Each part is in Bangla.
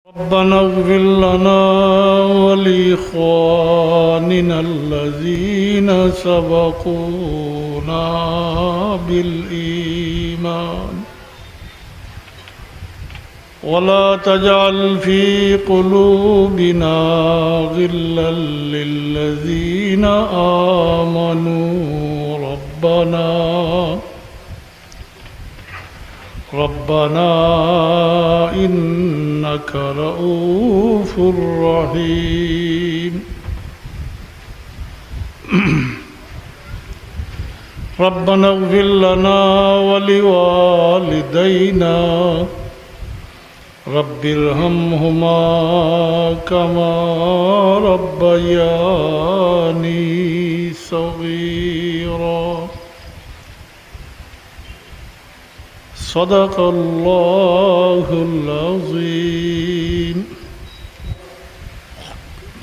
ربنا اغفر لنا ولإخواننا الذين سبقونا بالإيمان ولا تجعل في قلوبنا غلا للذين آمنوا ربنا إنك رؤوف رحيم ربنا اغفر لنا ولوالدينا رب ارحمهما كما ربياني صغيرا صدق الله العظيم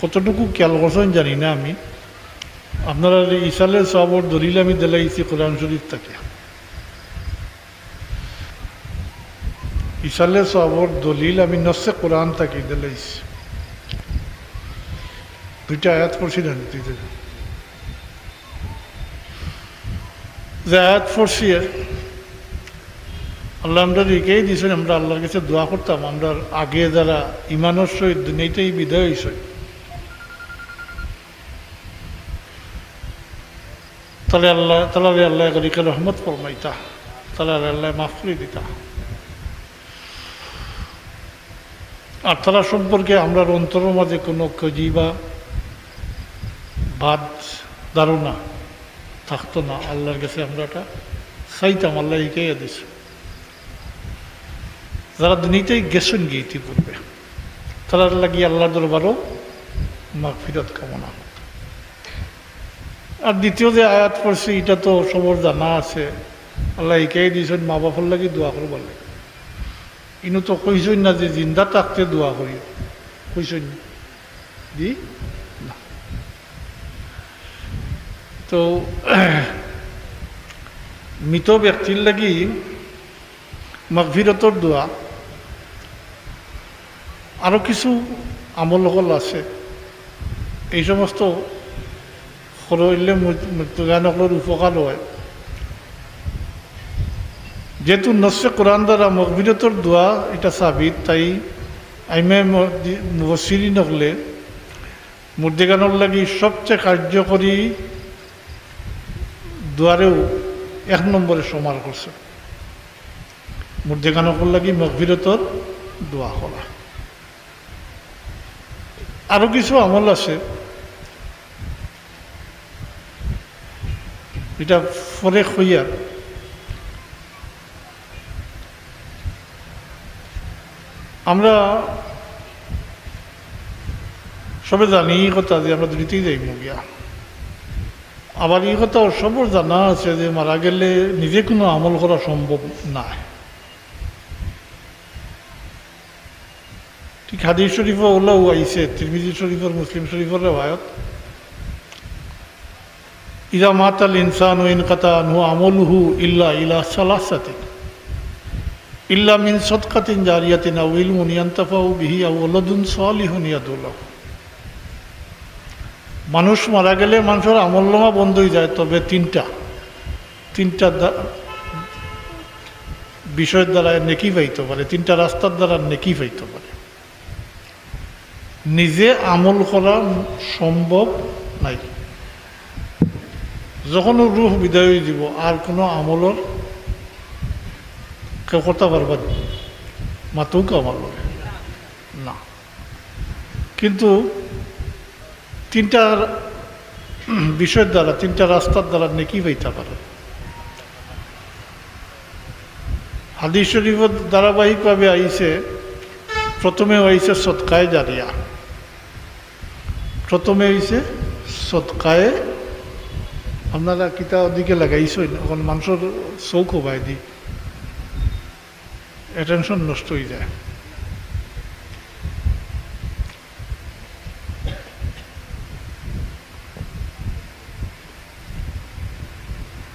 কতটুকু খেয়াল করছেন জানি না আমি আপনারা ইসালের সবর দলিল আমি দিলাইছি কোরআন শরীফ থেকে ইসালের সবর দলিল আমি নসে কোরআন থেকে দিলাইছি দুইটা আয়াত পড়ছিলেন যে আয়াত পড়ছি আল্লাহ আমরা রেখেই দিয়েছেন আমরা আল্লাহর কাছে দোয়া করতাম আমরা আগে যারা ইমানের সহিত দুনিয়াতেই বিদায় হয়েছে তাহলে আল্লাহ গরিকে রহমত ফরমাইতা তাহলে আল্লাহ মাফ করে দিতা আর তারা সম্পর্কে আমরা অন্তরের মাঝে কোনো কজিবা বাদ ধারণা থাকতো না আল্লাহর কাছে আমরা এটা চাইতাম আল্লাহ শিখাইয়া দিছে যারা দুনিয়াতেই গেছেন গিয়ে ইতিপূর্বে তারা লাগিয়ে আল্লাহর দরবারও মাগফিরাত কামনা। আর দ্বিতীয় যে আয়াত পড়ছি এটা তো সবর জানা আছে আল্লাহ শিখাই দিয়েছেন মা বাবার লাগে দোয়া করবার লাগে ইনু তো কইসই না যে জিন্দা থাকতে দোয়া করি কইসই দি না তো মৃত ব্যক্তির লাগি মাগফিরাতর দোয়া আরও কিছু আমল হল আছে এই সমস্ত করলে মৃত্যুগানকলের উপকার হয় যেহেতু নসে কোরআন দ্বারা মাগফিরাতর দোয়া এটা সাবিত তাই আইমে মুফাসসিরি নকলে মুর্দেগানোর লাগি সবচেয়ে কার্যকরী দোয়ারেও 1 নম্বরে সমান করছে মুর্দেগানকল লাগি মাগফিরাতর দোয়া করা। আরো কিছু আমল আছে এটা পরে হইয়া আমরা সবে জানি এই কথা যে আমরা দুইতেই যাই মুগিয়া আবার এই কথা সবর জানা আছে যে মারা গেলে নিজে কোনো আমল করা সম্ভব না ঠিক হাদিস শরীফও ওলাও আইছে তিরমিজি শরীফের মুসলিম শরীফের রেওয়ায়ত ইযা মাতাল ইনসানু ইনকাতা আনহু আমলুহু ইলা সালাসাতিন ইল্লা মিন সাদকাতিন জারিয়াতিন আও ইলমুন ইয়ানতাফাউ বিহি আও ওয়ালাদুন সালিহুন ইয়াদউ লাহু। মানুষ মারা গেলে মানুষের আমলনামা বন্ধ হয়ে যায় তবে তিনটা বিষয়ের দ্বারা নেকি পাইতে পারে তিনটা রাস্তার দ্বারা নেকি পাইতে পারে নিজে আমল করা সম্ভব নাই যখন রূহ বিদায় হয়ে যাব আর কোনো আমলের কেউ করতে পারবা মাতেও কেউ আমল না কিন্তু তিনটা বিষয়ের দ্বারা তিনটা রাস্তার দ্বারা নেকি পাইতে পারে। হাদিস শরীফের ধারাবাহিকভাবে আইছে প্রথমে হয়েছে সদকায়ে জারিয়া প্রথমে হয়েছে সদকায়ে আপনারা কিতা ওদিকে লাগাইছই এখন মানুষের চৌক হবাই দি অ্যাটেনশন নষ্ট হয়ে যায়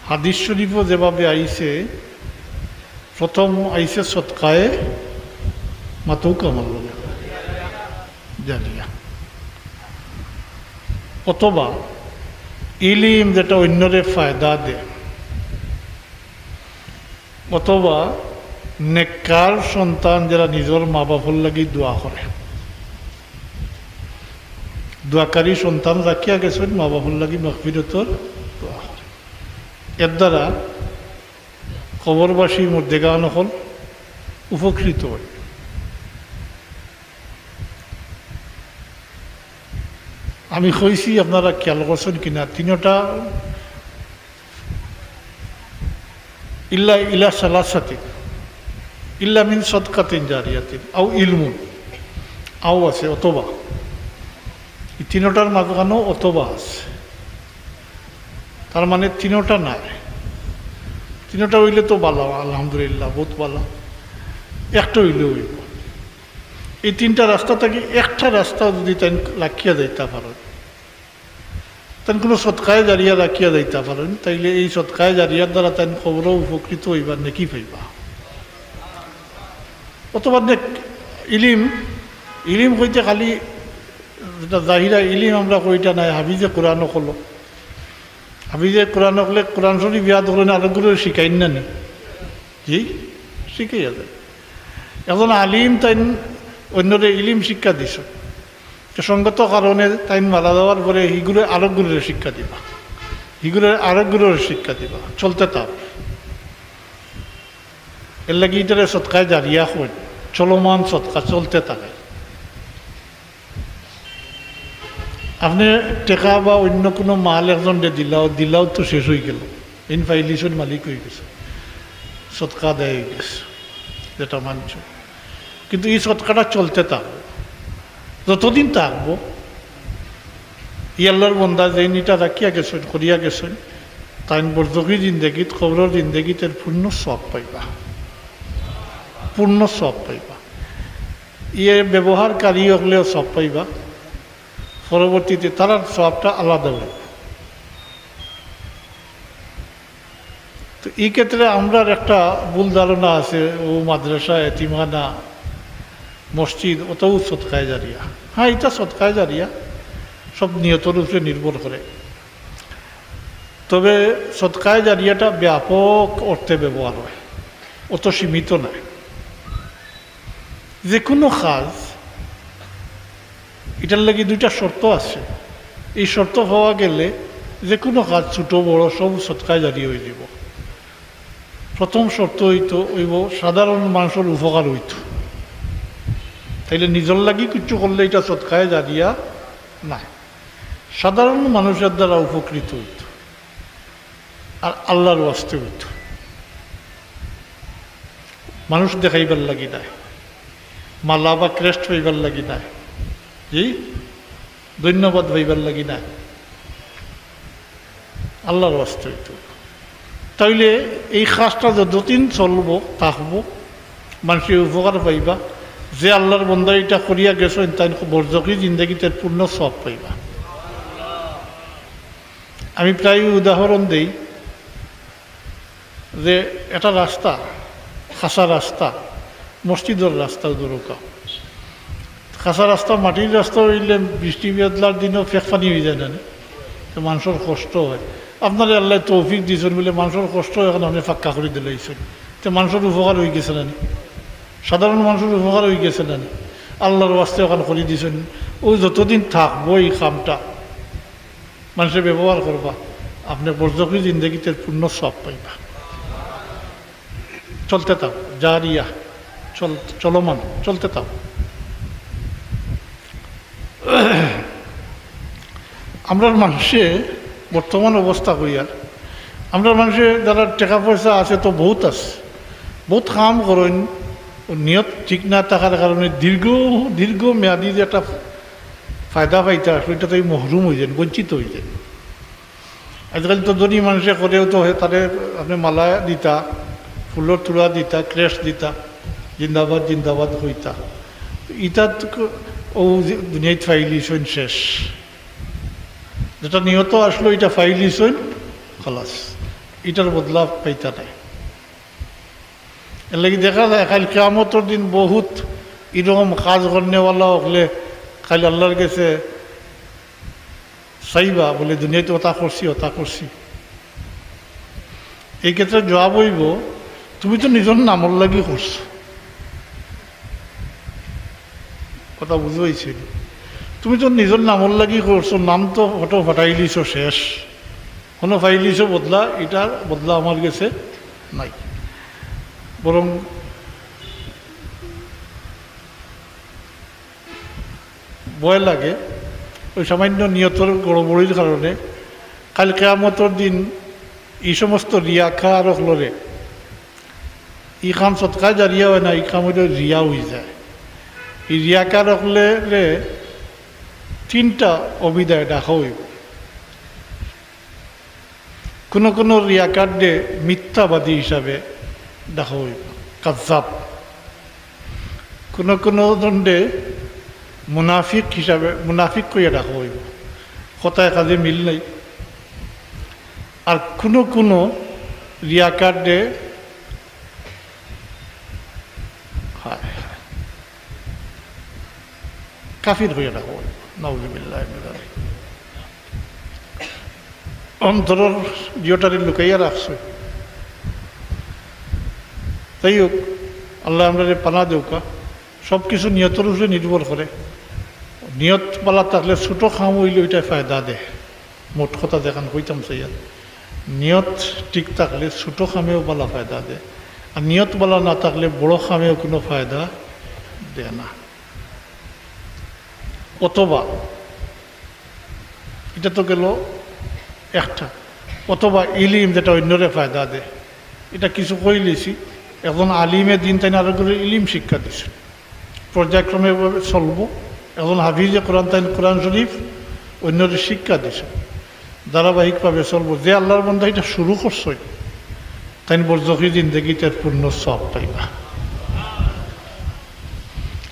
হাদিস শরীফও যেভাবে আইছে প্রথম আইছে সৎকায়ে মাতৌকা মারল জারিয়া। অথবা ইলিম যেটা অন্যরে ফায়দা দেয়, অথবা নেককার সন্তান যারা নিজের মা বাপর লাগি দোয়া করে, দোয়াকারী সন্তান রাখিয়া গেছেন মা বাপর লাগি মাগফিরাতর দোয়া করে। এর দ্বারা কবরবাসী মর্দেগান হল উপকৃত হয়। আমি কইছি আপনারা খেয়াল করছেন কিনা, তিনটা ইল্লা ইলা সালাসাতিন ইল্লা মিন সাদকাতিন জারিয়াতিন আও ইলমুন, আও আছে অথবা, এই তিনটার মাঝখানেও অথবা আছে। তার মানে তিনটা নাই, তিনটা হইলে তো ভালো, আলহামদুলিল্লাহ বহুত ভালো, একটা হইলে হইব। এই তিনটা রাস্তা থেকে একটা রাস্তা যদি তাই রাখিয়া যাইতে পারেন, তাই কোনো সৎকায় জারিয়া রাখিয়া যাইতে পারেন, তাইলে এই সৎকায় জারিয়ার দ্বারা তাই খবরও উপকৃত হইবা, নেকি পাইবা। অথবা ইলিম, ইলিম হইতে খালি যেটা জাহিরা ইলিম আমরা কইটা নাই, হাবিজে কোরআন হলো, হাবিজে কোরআন হলে কোরআন শরীফ বিয়া ধরেন আরেকগুলো শিখাইন না নি, জি শিখাইয়া যায়। এখন আলিম তাই অন্যরে ইলিম শিক্ষা দিছ, সঙ্গত কারণে তাই মারা যাওয়ার পরে হিগুলো আরেকগুলোর শিক্ষা দিবা, হিগুলো আরেকগুলোর শিক্ষা দিবা, চলতে তাও। এর লাগে এটারে সৎকায় জারিয়া হয়, চলমান সৎকা চলতে থাকে। আপনি টেকা বা অন্য কোনো মাল একজন দিলাও তো শেষ হয়ে গেল, ইন ফাইলিশন মালিক হয়ে গেছে, সৎকা দেয় হয়ে গেছে, যেটা মানছ। কিন্তু এই সৎকাটা চলতে থাকবো, যতদিন থাকবো। ইয়াল্লার বন্দা যেইটা রাখিয়া গেছেন, করিয়া গেছেন, তাই বর্জকি জিন্দগিত, খবরের জিন্দগিত এর পূর্ণ সব পাইবা, পূর্ণ সব পাইবা। ইয়ে ব্যবহারকারী হলেও সব পাইবা, পরবর্তীতে তার সবটা আলাদা হইব। তো এই ক্ষেত্রে আমরা একটা ভুল ধারণা আছে, ও মাদ্রাসা, এতিমখানা, মসজিদ ওটাও সৎকায় জারিয়া। হ্যাঁ, এটা সৎকায় জারিয়া, সব নিয়তের উপরে নির্ভর করে। তবে সৎকায় জারিয়াটা ব্যাপক অর্থে ব্যবহার হয়, অত সীমিত নয়। যে কোনো কাজ, এটার লাগি দুইটা শর্ত আছে। এই শর্ত পাওয়া গেলে যে কোনো কাজ ছোট বড় সব সৎকায় জারিয়া হয়ে যাব। প্রথম শর্ত হইব সাধারণ মানুষের উপকার হইত, তাইলে নিজের লাগি কিছু করলে এটা সৎকায় জারিয়া নাই, সাধারণ মানুষের দ্বারা উপকৃত হইত আর আল্লাহর ওয়াস্তে হইত। মানুষ দেখাইবার লাগি নাই, মালা বা ক্রেস্ট পাইবার লাগি নাই, জি ধন্যবাদ পাইবার লাগি নাই, আল্লাহর ওয়াস্তে হইত। তাইলে এই কাজটা যতদিন চলব থাকবো, মানুষের উপকার পাইবা। যে আল্লাহর বন্দা এটা করিয়া গেছেন, তাই বর্জকি জিন্দগিতে পূর্ণ সব পাইবা। আমি প্রায় উদাহরণ দিই যে এটা রাস্তা, খাসা রাস্তা, মসজিদের রাস্তা দরকার। খাসা রাস্তা, মাটির রাস্তা হইলে বৃষ্টি বেদলার দিনও ফেক পানি হয়ে যায় না, তো মানুষের কষ্ট হয়। আপনারা আল্লাহ তৌফিক দিয়েছেন বলে মানুষের কষ্ট এখন আপনি ফাঁকা করে দিলেছেন, তো মানুষের উপকার হয়ে গেছে না, সাধারণ মানুষের উপকার হয়ে গেছে না, আল্লাহর ওয়াস্তে ওখানে করে দিয়েছেন। ওই যতদিন থাকবো এই কামটা মানুষের ব্যবহার করবা, আপনি বর্জকি জিন্দগিতে পূর্ণ সব পাইবা। চলতে থাক, জারিয়া চলমান, চলতে থাক। আমরা মানুষে বর্তমান অবস্থা করিয়ার, আমরা মানুষের যারা টাকা পয়সা আছে তো বহুত আছে, বহুত কাম করেন, নিয়ত ঠিক না থাকার কারণে দীর্ঘ মেয়াদি যে একটা ফায়দা পাইতে আসলে এটা তো মহরুম হয়ে যান, বঞ্চিত হয়ে যান। আজকাল তো ধনী মানুষে করেও তো তাদের আপনি মালা দিতা, ফুলের তুলা দিতা, ক্রেস্ট দিতা, জিন্দাবাদ জিন্দাবাদ হইতা। ইটা ও দুনিয়ায় ফাইলিছইন শেষ, যেটা নিহত আসলো এটা ফাইলিছইন খলাস, এটার বদলা পাইতা নাই। এর লাগি দেখা যায় কাল কিয়ামতের দিন বহুত এরকম কাজ করনেওয়ালা হলে খালি আল্লাহর কাছে চাইবা বলে দুনিয়াতে ওটা করছি। এই ক্ষেত্রে জবাব হইব তুমি তো নিজের নামর লাগি করছো। কথা বুঝে হয়েছিল, তুমি তো নিজের নামর লাগি করছো, নাম তো ফটো ফাটাই দিছ শেষ, কোনো ফাইলিছ বদলা, এটার বদলা আমার কাছে নাই। বরং ভয় লাগে ওই সামান্য নিয়তর গড়বড়ির কারণে কাল কিয়ামতের দিন এই সমস্ত রিয়াখা আর হলরে ই কাম সৎকা জারিয়া হয় না, এই কাম হইলে রিয়া হয়ে যায়। এই রিয়াকার হলে তিনটা অবিদায় দেখা হইব। কোনো রিয়াকার দে মিথ্যাবাদী হিসাবে দেখা হইব, কাজ্জাব। কোনো দণ্ডে মুনাফিক হিসাবে, মুনাফিক কইয়া দেখা হইব, কথায় কাজে মিল নাই। আর কোনো রিয়াকার দে কাফির হইয়া দেখা হইব, নাউযুবিল্লাহি মিন যালিক। অন্তরের জিওটারে লুকাইয়া রাখছে। তাই হোক, আল্লাহ আমরা পানা দেউকা। সব কিছু নিয়তের উপরে নির্ভর করে। নিয়ত পালা থাকলে ছোটো খাম হইলে ওইটাই ফায়দা দেয়। মোট কথা দেখান কইতাম চাইয়া, নিয়ত ঠিক থাকলে ছোটো খামেও পালা ফায়দা দেয়, আর নিয়ত পালা না থাকলে বড় খামেও কোনো ফায়দা দেয় না। অথবা এটা তো গেল একটা, অথবা ইলিম যেটা অন্যরে ফায়দা দেয়। এটা কিছু কই লিছি, এখন আলিমে দিন তাই আরো করে ইলিম শিক্ষা দিছে, পর্যায়ক্রমে চলবো। এখন হাফিজে কোরআন তাই কোরআন শরীফ অন্যদের শিক্ষা দিছে, ধারাবাহিকভাবে চলবো। যে আল্লাহর বন্ধা এটা শুরু করছে তাই বরজখী জিন্দগি তার পূর্ণ সব পাইবা।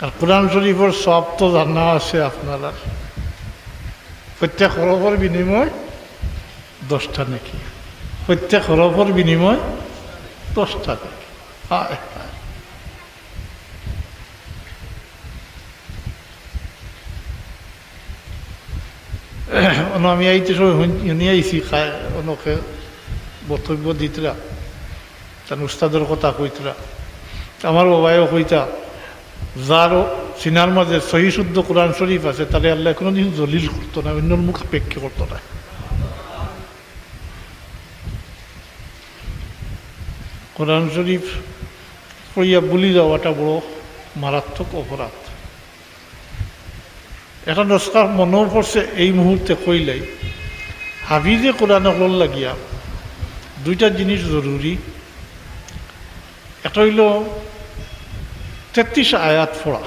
আর কোরআন শরীফের সব তো জানা আছে আপনারা, প্রত্যেক হরফের বিনিময় 10টা নাকি, প্রত্যেক হরফের বিনিময় 10টা নাকি। আমি আইতে শুনে আইসি অনকে বক্তব্য দিতরা, তার উস্তাদের কথা কইতরা। আমার বাবাও কইতা, যার সিনার মাঝে সহি শুদ্ধ কোরআন শরীফ আছে তাহলে আল্লাহ কোনোদিন জলিল করতো না, অন্যর মুখ আপেক্ষা করতো না। কোরআন শরীফ পড়িয়া বলি যাওয়াটা বড় মারাত্মক অপরাধ। এটা নস্কার মনেও পড়ছে এই মুহূর্তে কইলাই, হাফিজে কোরআন হল লাগিয়া দুইটা জিনিস জরুরি। একটা হইল 33 আয়াত পড়া।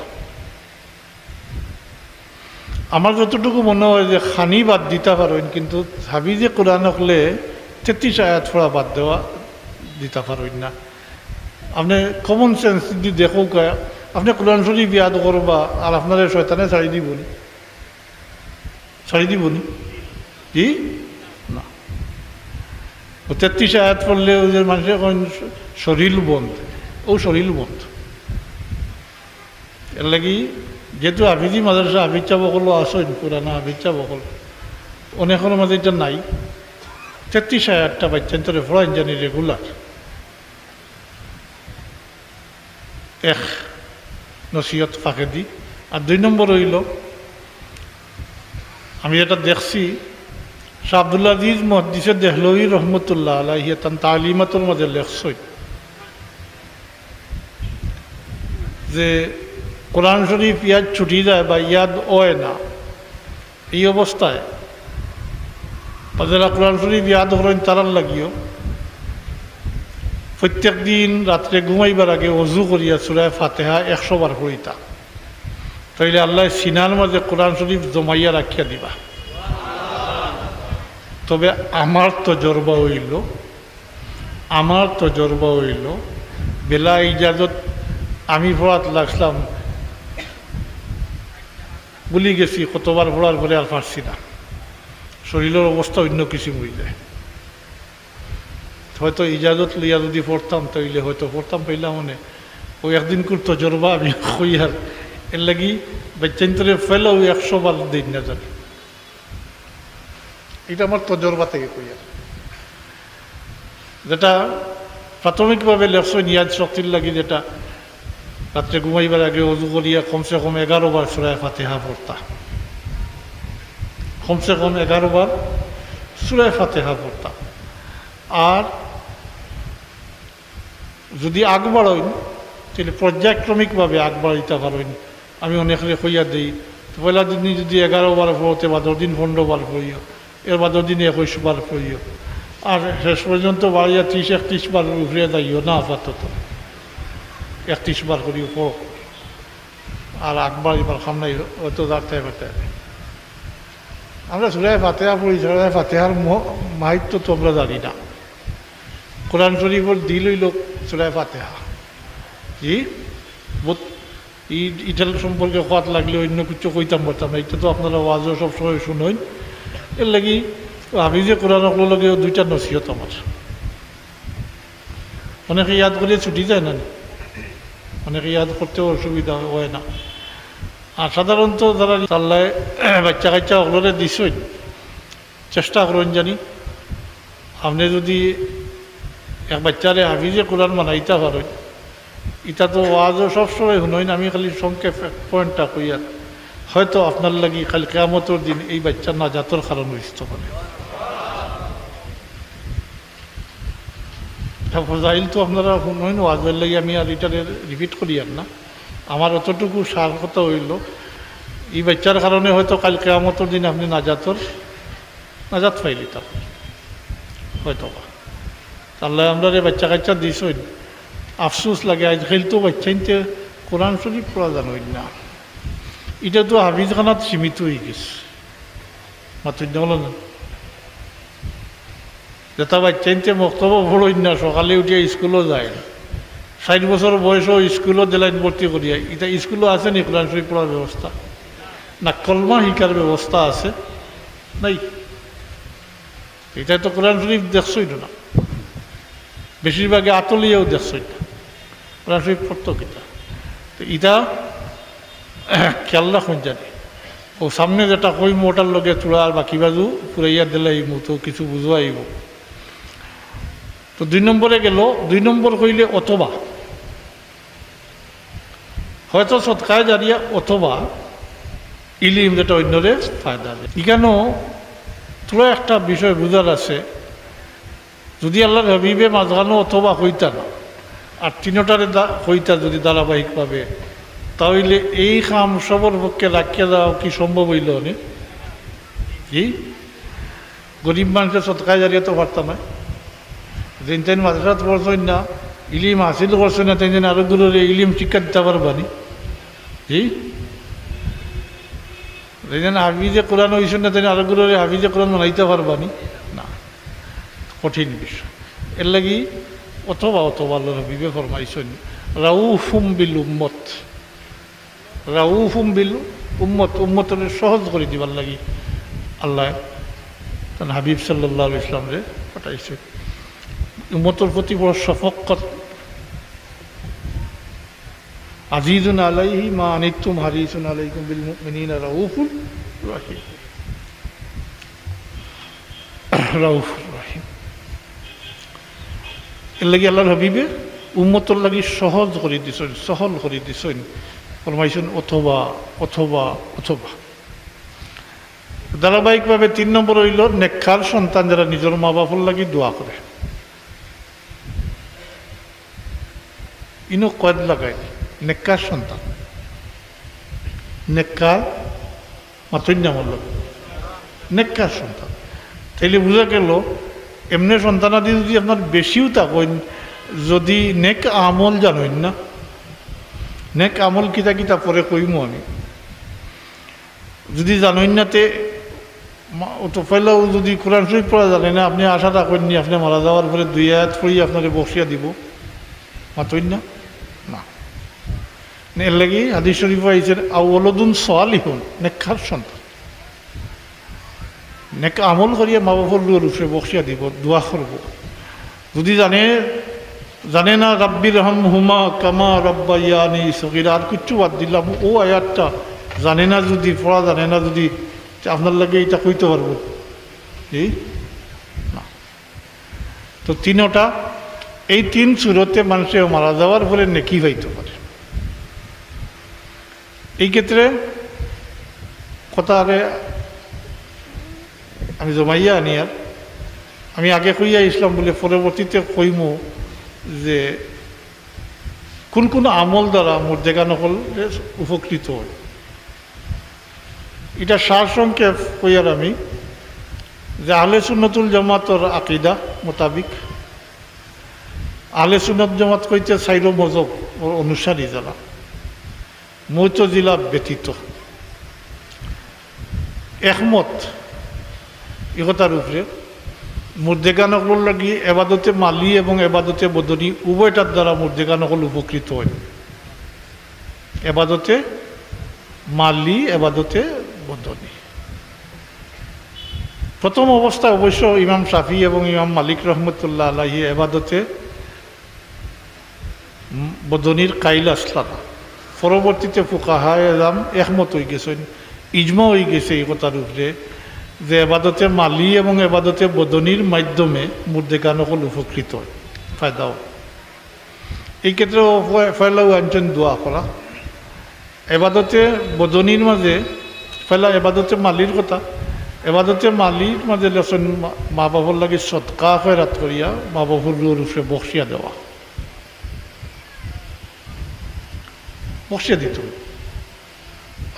আমার যতটুকু মনে হয় যে খানি বাদ দিতে পারেন, কিন্তু হাফিজে কোরআন হলে 33 আয়াত পড়া বাদ দেওয়া দিতে পারেন না। আপনি কমন সেন্স যদি দেখো, আপনি কোরআন শরীফ ইয়াদ করবা আর আপনার শয়তানে ছাড়ি দিবনি, ছাড়ি দিবনি কি না। 33 আয়াত পড়লে ওই যে মানুষের শরীর বন্ধ, ও শরীর বন্ধ। এর লাগি যেহেতু হাফিজি মাদ্রাসা হাফিজা বকলও আসেন, পুরানা হাফিজা বকল অনেকের মাঝে এটা নাই। 33 আয়াতটা বাচ্চান্তরে পড়াইন জানি রেগুলার। এক নসিহত ফাঁকে দি। আর 2 নম্বর হইল, আমি এটা দেখছি শাহ আব্দুল আজিজ মুহাদ্দিসে দেহলভী রহমতুল্লাহ আলাইহি তান তালিমাতের মাঝে লেখছই যে কোরআন শরীফ ইয়াদ ছুটি যায় বা ইয়াদ হয় না, এই অবস্থায় যারা কোরআন শরীফ ইয়াদ করেন তারার লাগিও প্রত্যেক দিন রাত্রে ঘুমাইবার আগে অজু করিয়া সূরা ফাতিহা 100 বার পড়িতা, তাইলে আল্লাহ সিনার মাঝে কোরআন শরীফ জমাইয়া রাখিয়া দিবা। তবে আমার তজরবা হইল বেলা ইজাজত আমি পড়াত লাগলাম, বলি গেছি কতবার পড়ার পরে আর পারছি না, শরীরের অবস্থা অন্য কিছু হয়ে যায়। হয়তো ইজাজত লইয়া যদি পড়তাম তাইলে হয়তো পড়তাম পাইলাম। মনে ওই একদিন করতো জরবা আমি কই আর এর লাগি বাচ্চান্তরে ফেলেও 100 বার দিন না জানি। এটা আমার তজরবা থেকে কই আর যেটা প্রাথমিকভাবে লেখছো নিয়াজ শক্তির লাগি, যেটা রাত্রে ঘুমাইবার আগে অজু করিয়া কমসে কম 11 বার সূরা ফাতিহা পড়তা, কমসে কম 11 বার সূরা ফাতিহা পড়তা। আর যদি আগ বাড়ইন তাহলে পর্যায়ক্রমিকভাবে আগ বাড়াইতে পারেন। আমি অনেকরে কইয়া দিই, পয়লা দিন যদি 11 বার পড়তে, বাদর দিন 15 বার পড়িও, এর বাদর দিন 21 বার পড়িও, আর শেষ পর্যন্ত বাড়িয়া 30-31 বার উঠে যাইও না, আপাতত 31 বার করিও পড়ো। আর আকবার এবার সামনে হয়তো যাতে পারতে আমরা সূরা ফাতিহা পড়ি। সূরা ফাতিহার মাহাত্ম্য তো আমরা জানি না। কোরআন শরীফের দিল হইল সূরা ফাতিহা। জি ইটাল সম্পর্কে খাত লাগলে অন্য কিছু কইতাম পারতাম না। এটা তো আপনারা ওয়াজও সবসময় শুনেন। এর লাগি হাফিজে কোরআনের লগে 2টা নসিহত আমার। অনেকে ইয়াদ করে ছুটি যায় না, অনেকে ইয়াদ করতেও অসুবিধা হয় না। আর সাধারণত যারা চাল্লায় বাচ্চা কাচ্চা ওগুলোরে দিছই, চেষ্টা করেন জানি আপনি যদি এক বাচ্চারে হাফিজে কোরআন বানাইতে পারেন। এটা তো ওয়াজও সবসময় শুনেন, আমি খালি সংক্ষেপ পয়েন্টটা কইয়া হয়তো আপনার লাগি খালি কিয়ামতের দিন এই বাচ্চার নাজাতের কারণ হইতে পারে। ফজাইল তো আপনারা শুনেন, ওয়াজের লাগি আমি আর এটা রিপিট করি আর না। আমার অতটুকু সার কথা হইল এই বাচ্চার কারণে হয়তো কাল কিয়ামতের দিন আপনি নাজাত পাইলিতাম হয়তো। তাহলে আমরা বাচ্চা কাচ্চা দিছই, আফসোস লাগে আজকাল তো বাচ্চাইতে কোরআন শরীফ পড়া জানোই না। এটা তো হাফিজখানাত সীমিত হয়ে গেছে। মাত্র হল না যেটা বাচ্চাইতে বক্তব্য পড়ই না, সকালে উঠিয়া স্কুলও যায় না, 60 বছর বয়সও স্কুলও দিলাইন ভর্তি করিয়া। এটা স্কুলও আছে নি কোরআন শরীফ পড়ার ব্যবস্থা? না কলমা শিকার ব্যবস্থা আছে? নাই। এটা তো কোরআন শরীফ দেখছই না, বেশিরভাগে আতলিয়াও দেখছই না। কোরআন শরীফ পড়তো কিতা? তো এটা খেয়াল রাখুন জানি। ও সামনে যেটা কইম ওটার লগে চূড়া আর বাকি বাজু পুরাইয়া দিলে এই মতো কিছু বুঝো আইব। তো 2 নম্বরে গেল। 2 নম্বর কইলে অথবা হয়তো সৎকায় জারিয়া অথবা ইলিম, যেটা অন্যরে ফায়দা দেয়। এখানেও তোরা একটা বিষয় বুঝার আছে, যদি আল্লাহর হাবিবে মাঝখানো অথবা হইতা না আর 3টারে হইতা যদি ধারাবাহিকভাবে, তাহলে এই কাম সবর পক্ষে রাখিয়া দেওয়া কি সম্ভব হইল? কি গরিব মানুষের সৎকায় জারিয়া তো পারতাম না। যেন তেন মাদ্রাসাত পড়ছেন না, ইলিম হাসিল করছে না, তেন আরোগুলোরে ইলিম শিক্ষা দিতে পারবানি? জি যেন হাফিজে কোরআন হয়েছেন না, তেন আরোগুলোরে হাফিজে কোরআন বানাইতে পারবানি? না, কঠিন বিষয়। এর লাগি অথবা আল্লাহ হাবিবে ফরমাইছেন রাউফুম বিল উম্মত, রাউফুম বিল উম্মত, উম্মতের সহজ করে দিবার লাগি আল্লাহ তার হাবিব সাল্লাল্লাহু আলাইহি ওয়াসাল্লামরে পাঠাইছে। উম্মতের প্রতি বড় শফকত। আজিজুন আলাইহি মা আনিতুম হারিসুন আলাইকুম বিল মুমিনিনা রাউফুর রহিম, রাউফুর রহিম। এর লাগি আল্লাহর হাবিবে উম্মতর লাগি সহজ করে দিছেন, সহল করে দিছেন। ফরমাইছেন অথবা অথবা অথবা। ধারাবাহিকভাবে 3 নম্বর হইল নেককার সন্তান যারা নিজের মা বাপর লাগি দোয়া করে। ইনো কয়েদ লাগায় নেককার সন্তান, নেককার মাতৃ নামর লোক, নেককার সন্তান। তাইলে বোঝা গেল এমনি সন্তানাদি যদি আপনার বেশিও থাকেন, যদি নেক আমল জানেন না, নেক আমল কিতা কিতা পরে কইমো আমি, যদি জানেন না তে তো পয়লাও যদি কোরআন শরীফ পড়া জানেন না, আপনি আশা রাখেন নি আপনি মারা যাওয়ার পরে 2 আয়াত পড়ি আপনারে বসিয়া দিব? মাতইন না। এর লাগি হাদিস শরীফ আইছেন আউওয়ালাদুন সালিহুন, নেককার সন্তান, নেক আমল করিয়া মা বাবার রূপে বসিয়া দিব, দোয়া করব। যদি জানে জানে না রাব্বির হামহুমা কামা রাব্বায়ানি সগীরা, আর কিচ্ছু বাদ দিলাম। ও আয়াতটা জানে না যদি, পড়া জানে না যদি, আপনার লাগে এটা কইতে পারবো এই না। তো তিনটা, এই তিন সুরতে মানুষের মারা যাওয়ার পরে নেকি পাইতে পারে। এই ক্ষেত্রে কথা আমি জমাইয়া আনি, আর আমি আগে কইয়া ইসলাম বলে পরবর্তীতে কইমো যে কোন কোন আমল দ্বারা মুর্দেগা নকল উপকৃত হয়। এটা সারসংক্ষেপ কইয়ার আমি যে আহলে সুন্নতুল জামাতর আকিদা মোতাবিক, আহলে সুন্নত জামাত কইতে চাইরো মজব অনুসারী যারা, মুতাজিলা ব্যতীত একমত একতার উপরে মুর্দেগা নকল লাগি এবাদতে মালি এবং এবাদতে বদনী উভয়টার দ্বারা মুর্দেগা নকল উপকৃত হয়। এবাদতে মালি, এবাদতে বদনী। প্রথম অবস্থায় অবশ্য ইমাম শাফি এবং ইমাম মালিক রহমতুল্লাহ আলাইহি এবাদতে বদনীর কাইল আসলা না। পরবর্তীতে ফুকাহায়ে এলাম একমত হয়ে গেছেন, ইজমা হয়ে গেছে এই কথার উপরে যে এবাদতে মালি এবং এবাদতে বদনীর মাধ্যমে মুর্দেগা নকল উপকৃত হয়, ফায়দা হয়। এই ক্ষেত্রে ফয়লাও আনছেন দোয়া করা। এবাদতে বদনীর মাঝে ফেলা এবাদতে মালির কথা, এবাদতে মালির মাঝে লেসন মা বাবার লাগে সৎকা খয়রাত করিয়া মা বাবুর রূপে বক্সিয়া দেওয়া, বক্সিয়া দিত।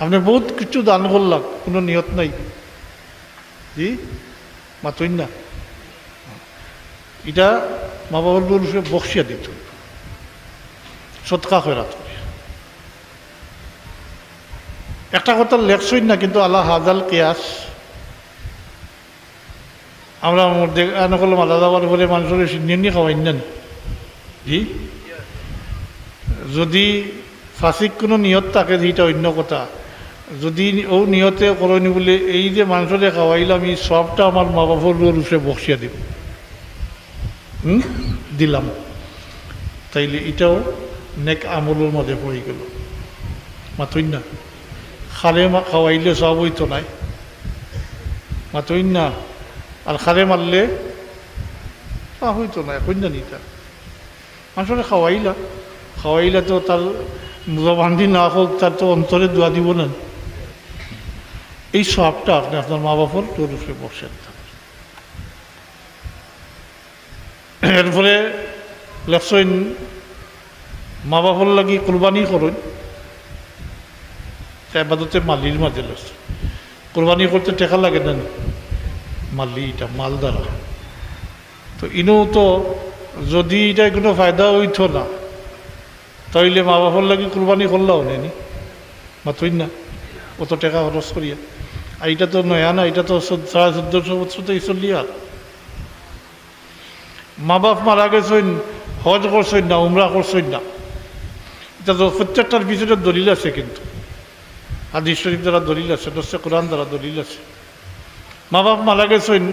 আপনি বহুত কিছু দান করলাম, কোনো নিয়ত নাই, জি মাতই না, এটা মা বাবার রূপে বক্সিয়া দিত, সৎকা খয়রাত করিয়া। একটা কথা লেখছই না, কিন্তু আল্লাহ হাজাল কিয়াস আমরা করলাম আল্লাহ যাওয়ার পরে মানুষের সিন্নি খাওয়াই না জি। যদি ফাঁসিক কোনো নিয়ত থাকে সেইটা অন্য কথা, যদি ও নিয়তে করনি বলে এই যে মানুষরে খাওয়াইলাম এই সবটা আমার মা বাবার রূপে বক্সিয়া দিব দিলাম, তাইলে এটাও নেক আমলের মধ্যে পড়ে গেল। মাতই না খালে খাওয়াইলে সব হইতো নাই, মাতই না। আর খালে মারলে হইতো না, এখন জানি তা মানুষরে খাওয়াইলা তো তার জবান্ডি না হোক, তার তো অন্তরে দোয়া দিব না। এই সবটা আপনি আপনার মা বাবার তোর উপরে বসেন। এরপরে লেখছেন মা বাবার লাগি কোরবানি করুন, এবাদতে মালির মাঝে লেখছে কোরবানি করতে টেকা লাগে না, মালি এটা মাল দ্বারা। তো ইনেও তো যদি এটা কোনো ফায়দা হইত না, তাইলে মা বাবার লাগি কোরবানি করলাও নেনি, মাতই না অত টাকা খরচ করিয়া। আর এটা তো নয়া না, এটা তো 1400 বছরতেই চলি। আর মা বাপ মারা গেছেন, হজ করছেন না, উমরা করছেন না, এটা তো প্রত্যেকটার পিছনে দলিল আছে, কিন্তু হাদিস শরীফ দ্বারা দলিল আছে, দর্শে কোরআন দ্বারা দলিল আছে। মা বাপ মারা গেছেন,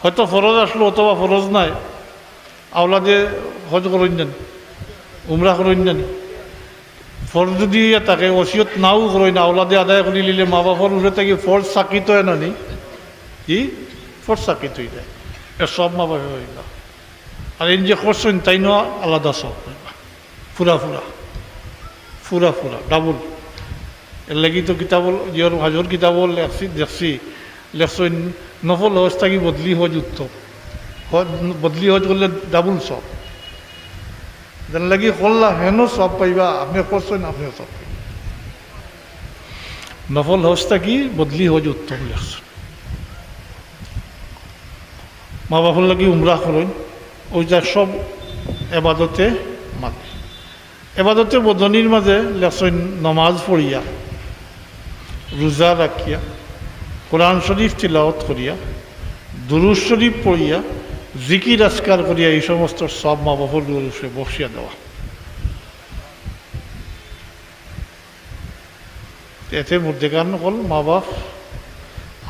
হয়তো ফরজ আসলো অথবা ফরজ নাই, আওলাদে হজ করেন না, উমরা করেন না। ফরজ যদি তাকে ওসিয়ত নাও করেন, আওলাদে আদায় করে নিলে মা বাবার উঠে থাকি ফরজ সাকিত হয় না নি, কি ফরজ সাকিত হয়ে যায়, সব মা বাবা হইল। আর এই যে করছেন তাই না আলাদা সব ফুরা ফুরা ফুরা ফুরা ডাবল। এর লাগি তো কিতাবল জিয়র হাজর কিতাবল দেখছি লেখছেন নফল হজ থাকি বদলি হজ উত্তম, বদলি হজ করলে ডাবল সব। যেন লাগি করলা হেন সব পাইবা, আপনি করছেন আপনিও সব পাইবা। নফল হজ থাকি বদলি হজ উত্তম লেখছেন। মা বাবার লাগি উমরা করেন, ওই যা সব এবাদতে মানে এবাদতে বদনির মাঝে লেখছেন নমাজ পড়িয়া, রোজা রাখিয়া, কোরআন শরীফ তিলাওয়াত করিয়া, দুরূদ শরীফ পড়িয়া, জিকির আজকার করিয়া, এই সমস্ত সব মা বাবার রূপে বসিয়া দেওয়া। এতে মুর্দেগান হল মা বাপ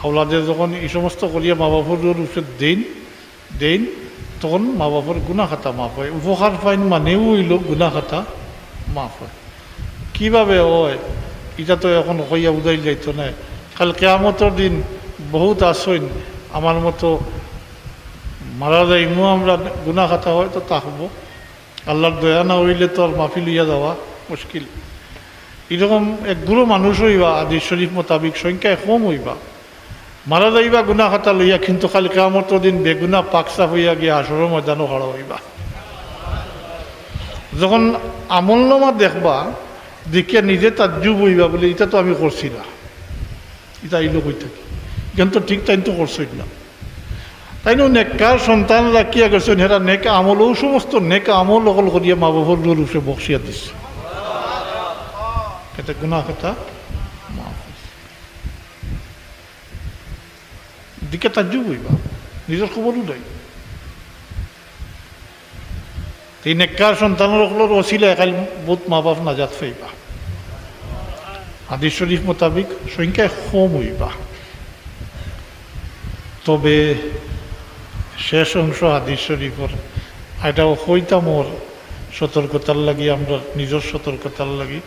আওলাদে যখন এই সমস্ত করিয়া মা বাবার রূপে দেন তখন মা বাবার গুনাহ খাতা মাফ হয়। উপকার পাইন মানেও হইল গুনাহ খাতা মাফ হয়। কীভাবে হয় এটা তো এখন কইয়া বুঝাই যাইতো না। কাল কিয়ামতের দিন বহুত আসইন আমার মতো মারা যাইমু আমরা, গুনাহ খাতা হয়তো থাকবো, আল্লাহর দয়া না হইলে তো আর মাফি লইয়া যাওয়া মুশকিল। এরকম একগুলো মানুষ হইবা হাদিস শরীফ মোতাবিক সংখ্যায় কম হইবা, মারা যাইবা গুনাহ খাতা লইয়া, কিন্তু কাল কিয়ামতের দিন বেগুনা পাকসাফ হইয়া গিয়া হাসরের ময়দানও খাড়া হইবা। যখন আমলনামা দেখবা দেখিয়া নিজে তাজ্জুব হইবা বলে এটা তো আমি করছি না, এটা আইলো কই থাকি, কিন্তু ঠিক তাই তো করছই না। তাই নো নেককার সন্তান রাখিয়া গেছেন, হেরা নেকা আমল, ও সমস্ত নেকা আমল অকল করিয়া মা বাবার রোল উঠে বক্সিয়া দিচ্ছে, এটা গুনাহ কথা মাফ দিকে তাজ্জুব হইবা, নিজের খবরও নাই। এই নেককার সন্তানের অকলের ওসিলা একাল বহুত মা বাপ নাজাত পাইবা, হাদিস শরীফ মোতাবিক সংখ্যায় কম হইবা। তবে শেষ অংশ হাদিস শরীফর এটাও হইতাম ওর সতর্কতার লাগি, আমরা নিজের সতর্কতার লাগি।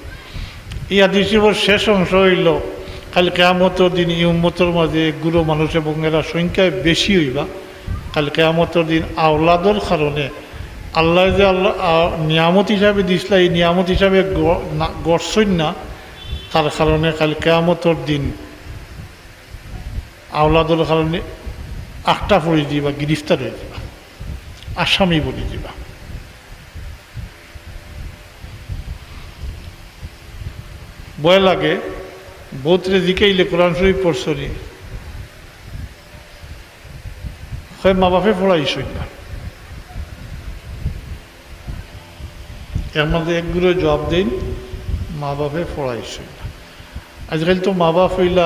এই হাদিস শরীফের শেষ অংশ হইল কাল কিয়ামতের দিন এই উম্মতের মাঝে একগুলো মানুষ এবং এরা সংখ্যায় বেশি হইবা। কাল কিয়ামতের দিন আওলাদর কারণে আল্লাহ যে আল্লাহ নিয়ামত হিসাবে দিছিল, এই নিয়ামত হিসাবে গড়ছই না, তার কারণে কাল কিয়ামতের দিন আওলাদর কারণে আটটা পড়ে দিবা, গ্রেফতার হয়ে যাবা, আসামি বলে দিবা। ভয় লাগে, বহুত রেজিকাইলে কোরআন শরীফ পড়ছনি, হয় মা বাপে পড়াইছই না, এর মধ্যে একগুলো জবাব দিন মা বাপে পড়াইছই না। আজকাল তো মা বাপ হইলা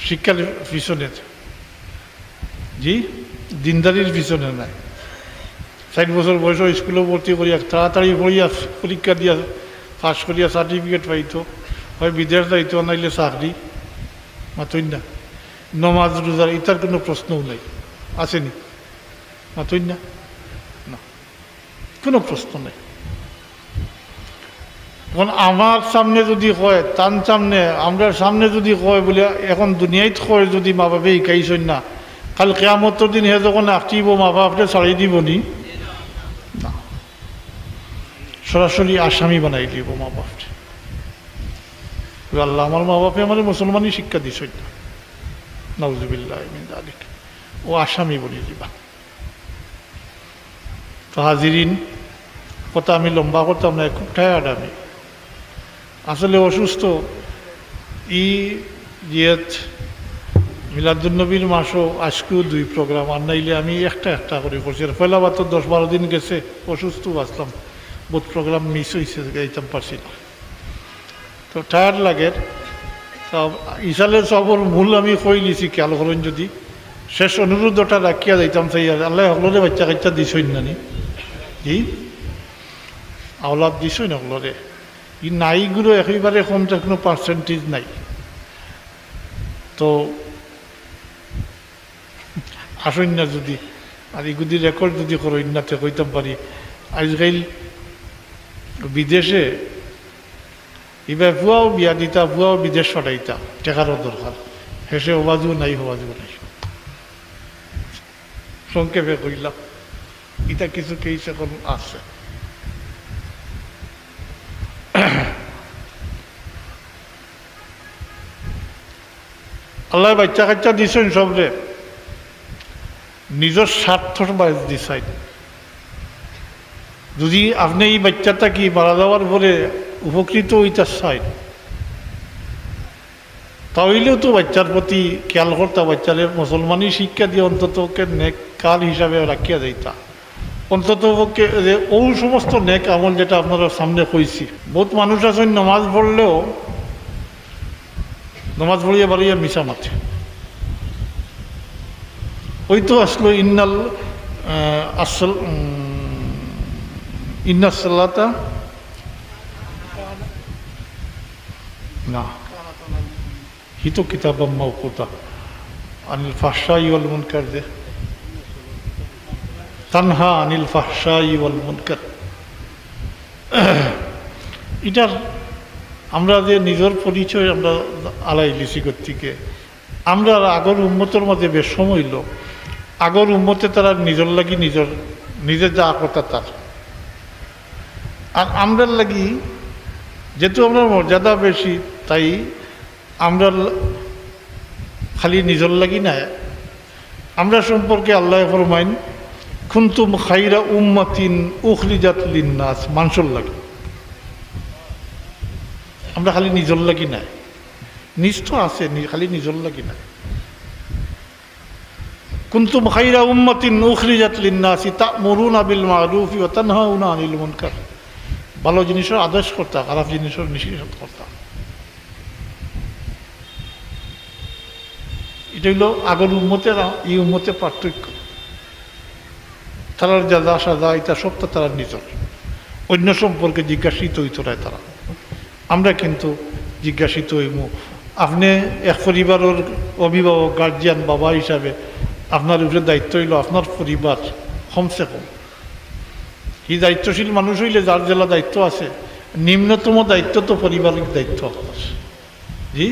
শিক্ষার পিছনে, জি দিনদারির পিছনে নাই। 60 বছর বয়স স্কুলে ভর্তি করিয়া তাড়াতাড়ি পড়িয়া পরীক্ষা দিয়া পাস করিয়া সার্টিফিকেট পাইতো, হয় বিদেশ যাইতো, নাইলে চাকরি, মাতই না। নমাজ রোজার ইটার কোনো প্রশ্নও নাই, আসেনি, মাতই না, না কোনো প্রশ্ন নেই। এখন আমার সামনে যদি কয়, তার সামনে আমরা সামনে যদি কয় বলে এখন দুনিয়ায় কয় যদি মা বাপে শিকাইছেন না, কাল কিয়ামতের দিন হে যখন আঁকিব মা বাপরে ছাড়ি দিব নি, না, সরাসরি আসামি বানাই দিব মা বাপরে। আল্লাহ আমার মা বাপে আমার মুসলমানই শিক্ষা দিছেন না, নাউজুবিল্লাহ মিন যালিক, ও আসামি বলে দিবা। তো হাজিরিন, কথা আমি লম্বা করতাম না, খুব টায়ার্ড আমি, আসলে অসুস্থ। ই জিয়াত মিলাদুন্নবীর মাসও আজকেও 2 প্রোগ্রাম, আর নাইলে আমি একটা করে করছি। পয়লা বার তো 10-12 দিন গেছে, অসুস্থ বাঁচলাম, বহুত প্রোগ্রাম মিস হয়েছে, যাইতাম পারছি না, তো টায়ার্ড লাগে। তা ইসালে সবর মূল আমি কই নিছি, খেয়াল করেন যদি শেষ অনুরোধটা রাখিয়া যাইতাম চাই, আল্লাহ হলরে বাচ্চা কাচ্চা দিছই নানি, জি আওলাদ দিছই না হলরে, ই নাইগুলো একেবারে কমটা কোনো পার্সেন্টেজ নাই। তো আসইন না যদি, আর এগুলি রেকর্ড যদি করইন না, তো কইতাম পারি আজকাল বিদেশে এবার ভুয়াও বিয়া দিতা, ভুয়াও বিদেশ পাঠাইতা, টেকারও দরকার, হেসে হবাজও নাই, হবাজও নাই। সংক্ষেপে কইলাম, এটা কিছু কেস এখন আছে। আল্লাহ বাচ্চা কাচ্চা দিছেন সবরে, নিজের স্বার্থর বাইরে দিছাই। যদি আপনি এই বাচ্চাটা কি মারা যাওয়ার পরে উপকৃত হইতে চাই, তাহলেও তো বাচ্চার প্রতি খেয়াল করতা, বাচ্চারে মুসলমানি শিক্ষা দিয়ে অন্তত নেক কাল হিসাবে রাখিয়া যাইতা, অন্তত ও সমস্ত নেক আমল যেটা আপনারা সামনে কইছি। বহুত মানুষ আছেন নামাজ পড়লেও নামাজ পড়িয়া বাড়িয়া মিশা মাঠে, ওই তো আসলো ইন্নাসাল্লাতা না, হি তো কিতাবাম মাওকুতা আনিল ফাহশাই ওয়াল মুনকার, যে তানহা আনিল ফাহশাই ওয়াল মুনকার। এটার আমরা যে নিজের পরিচয় আমরা আলাই লিসি থেকে আমরা আগর উম্মতের মধ্যে বেশ সময় হইল আগর উম্মতে তারা নিজের লাগি নিজের যা কথা তার, আর আমরার লাগি যেহেতু আমরা মর্যাদা বেশি তাই আমরা খালি নিজের লাগি না, আমরা সম্পর্কে আল্লাহ ফরমাইন কুনতুম খাইরা উম্মাতিন উখরিজাত লিন্নাস, মানুষের লাগি। আমরা খালি নিজের লাগি নাই, নিজ তো আছে, খালি নিজের লাগি নাই। কুনতুম খাইরা উম্মাতিন উখরিজাত লিন্নাসি তা'মুরুনা বিল মা'রুফি ওয়া তানহাউনা আনিল মুনকার, ভালো জিনিসের আদেশ করতা, খারাপ জিনিসের নিষেধ করতা। এটা হইল আগর উম্মতের এই উম্মতের পার্থক্য। তারার যা সাজা এটা সবটা তারা নিজের, অন্য সম্পর্কে জিজ্ঞাসিত হইত না তারা। আমরা কিন্তু জিজ্ঞাসিত হইব। আপনি এক পরিবারের অভিভাবক গার্জিয়ান বাবা হিসাবে আপনার উপরে দায়িত্ব হইল আপনার পরিবার কমসে কম। এই দায়িত্বশীল মানুষ হইলে যার জেলা দায়িত্ব আছে, নিম্নতম দায়িত্ব তো পারিবারিক দায়িত্ব আপনার। জি,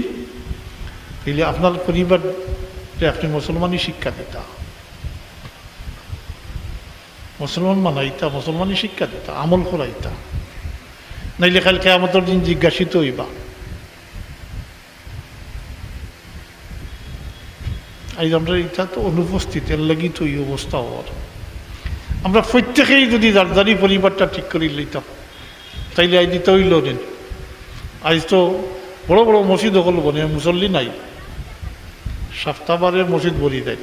তাইলে আপনার পরিবার আপনি মুসলমানই শিক্ষা দিতা, মুসলমান মানাইতা, মুসলমানই শিক্ষা দিতা, আমল করাইতা, নাইলে কাল কিয়ামতের দিন জিজ্ঞাসিত হইবা। আজ আমরা এটা তো অনুপস্থিত, এর লাগি তো এই অবস্থা হওয়ার। আমরা প্রত্যেকেই যদি দারদারি পরিবারটা ঠিক করে লইতাম তাইলে আজ দিতে হইল দিন। আজ তো বড় বড় মসজিদ হল বনে মুসল্লি নাই, সপ্তাহবারের মসজিদ বরি দেয়,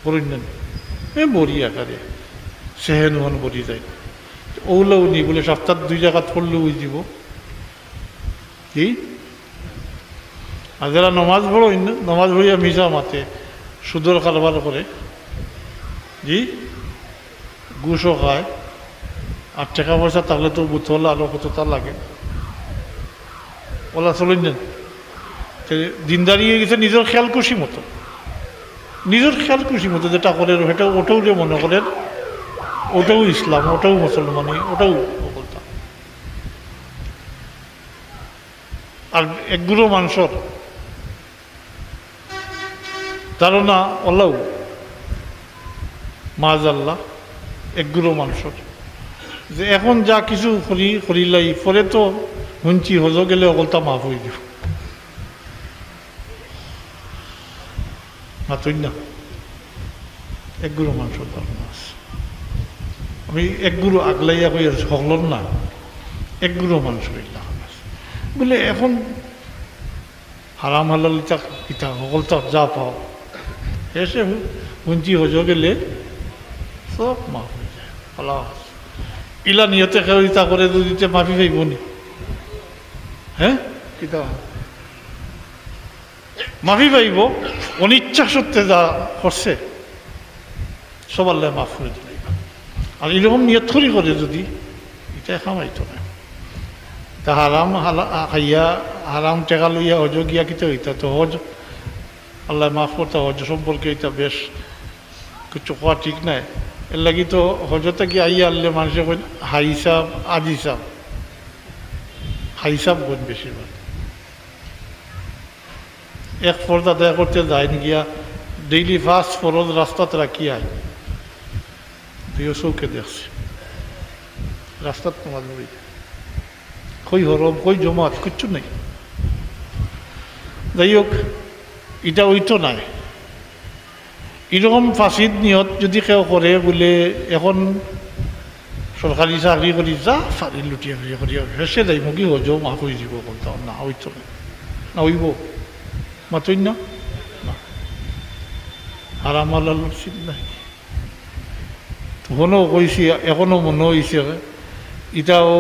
বলুন নেন বরি আকারে সেহেন মন বরি যায়, ওগুলোও নি বলে সপ্তাহ 2 জায়গাত পড়লেও ওই দিব কি। আর যারা নমাজ পড়ই না, নমাজ পড়িয়া মিশা মাতে সুদর কারবার করে, জি ঘুষও খায়, আর টাকা পয়সা থাকলে তো বুথলা আরো কতটা লাগে, ওলা চলেন নেন। দিনদারি হয়ে গেছে নিজের খেয়াল খুশি মতো, নিজের খেয়াল খুশি মতো যেটা করেন সেটা ওটাও যে মনে করেন ওটাও ইসলাম, ওটাও মুসলমানি, ওটাও বলতাম। আর একগুলো মানুষের ধারণা ওলাও মাজাল্লাহ একগুলো মানুষের যে এখন যা কিছু করিলাই পরে তো শুনছি হজ গেলে অকলতা মাফ হয়ে যাব, মাতুই না। একগুলো মানুষের ধারণা আছে। আমি একগুলো আগলাইয়া কই সকলর না, একগুলো মানুষের বলে এখন হারাম হালাল কিতা সকলতা যা পাও এসে শুনছি হজ গেলে সব মাফ হয়ে যায়। আল্লাহ ইলা নিয়তে কেউ ইতা করে দিতে মাফি পাইব নি? হ্যাঁ, কিতা মাফি পাইব? অনিচ্ছা সত্ত্বে যা করছে সব আল্লাহ মাফ করে দিলে। আর এরকম নিয়ত করে যদি এটা খামাইতো না, তা হারাম খাইয়া হারাম টেকা লইয়া হজ গিয়া কিতা হইতা তো হজ আল্লাহ মাফ করতে, হজ সম্পর্কে এটা বেশ কিছু কোয়া ঠিক নাই। এর লাগি তো হজতে কি আইয়া আনলে মানুষে কই হাই হিসাব আজ হিসাব, হাই হিসাব করেন বেশিরভাগ। এক ফরজ আদায় করতে যায়নি গিয়া ডেইলি ফার্স্ট ফরজ রাস্তাতে রাখি আয়, তুইও চৌকে দেখছি রাস্তাত তোমার নড়ি, কই হরম কই জমাত কিচ্ছু নেই। যাই হোক, এটা ওইতো নাই। এরকম ফাঁসির নিয়ত যদি কেউ করে বলে এখন সরকারি চাকরি করি যা ফাঁড়ি লুটিয়া ফিরিয়া করিয়া হেসে যাই মুখি হজ মাফ হয়ে যাব বলতাম না, ওইতো না, না ওইব মাতই না, হারাম হালাল চিন নাই। তখনও কইছি এখনো মনে হয়েছে এটাও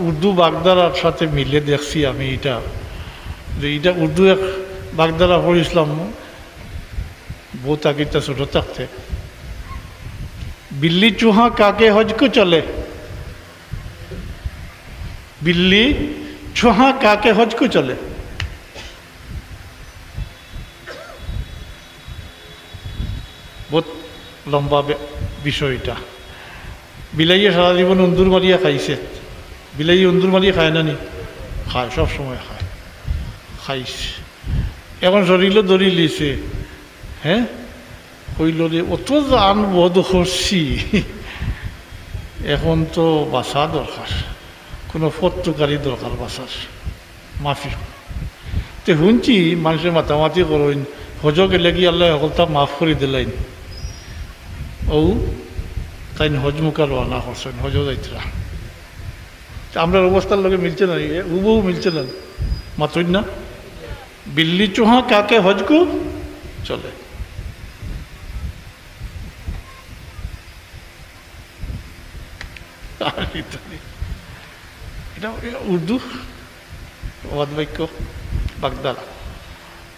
উর্দু বাগদারার সাথে মিলে দেখছি আমি এটা, যে এটা উর্দু এক বাগদারা পড়িছিলাম বহুত আগেটা ছোট থাকতে। बिल्ली चूहा काके हज को चले, बिल्ली चूहा काके हज को चले। बहुत লম্বা বিষয়টা। বিলাইয়ে সারা জীবন উন্দুর মারিয়া খাইছে, বিলাইয়ে উন্দুর মারিয়া খায় না নি? খায়, সব সময় খায়, খাইছে। এখন শরীরও ধরি লিছে, হ্যাঁ, কইল রে অত জান বোধ করছি, এখন তো বাসা দরকার, কোনো ফত্রকারী দরকার বাসার, মাফি। তো শুনছি মানুষের মাতামাতি করেন, হজ গেলে কি আল্লাহ সকলটা মাফ করে দিলেন। ও তাই হজ মুখা রওনা করছেন, হজ যাইতরা। আমরা অবস্থার লোকে মিলছে না, উবু মিলছে না, মাতুই না। বিল্লি চুহা কাকে হজকু চলে। এটা উর্দু বাক্য বাগদারা।